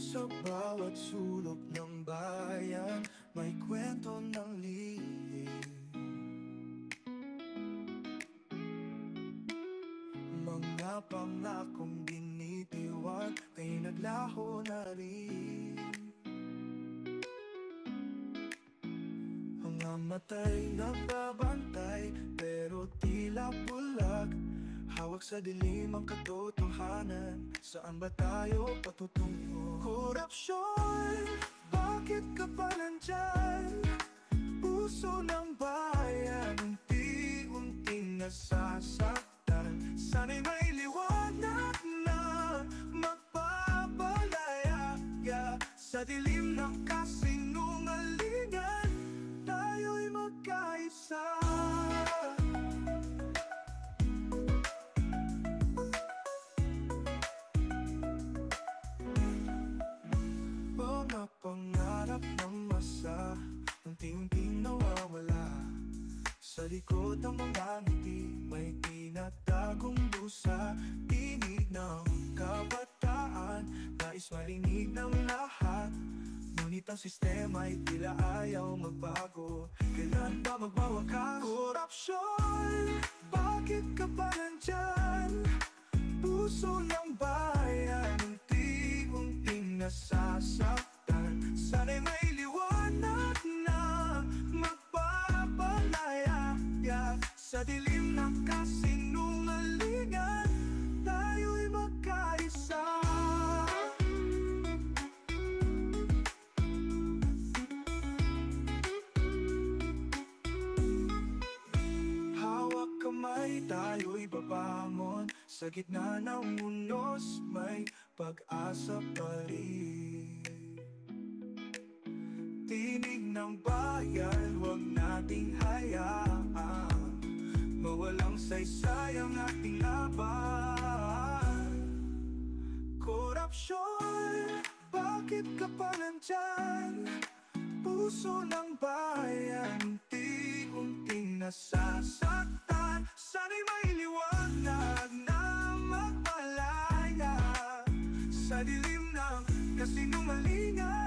Sa bawat sulok ng bayan, may kwento ng lihim. Mga pangakong binitiwan ay naglaho na rin. Mga matay nagbabantay pero tila bulag. Hawak sa dilim ang katotohanan. Saan ba tayo patutungo? Korupsyon, bakit ka pa nandyan? Puso ng bayan, unti-unting nasasaktan. Sana'y may liwanag na magpapalaya. Sa dilim ng kasinungalingan, tayo'y magkaisa. Mga pangarap ng masa, unti-unting nawawala. Sa likod ng mga ngiti, may tinatagong lusa. Tinig ng kabataan, nais marinig ng lahat. Ngunit ang sistema ay tila ayaw magbago. Kailan ba magbawakas? Korupsyon, bakit ka pa nandyan? Puso ng bayan, unti-unting nasasaktan. Sana'y may liwanag na magpapalaya. Sa dilim ng kasinungalingan, tayo'y magkaisa. Hawak kamay, tayo'y babangon. Sa gitna ng unos, may pag-asa pa rin. Tinig ng bayan, huwag nating hayaan mawalang saysay ang ating laban. Korupsyon, bakit ka pa nandyan? Puso ng bayan, unti-unting nasasaktan. Sana'y may liwanag na magpalaya. Sa dilim ng kasinungalingan,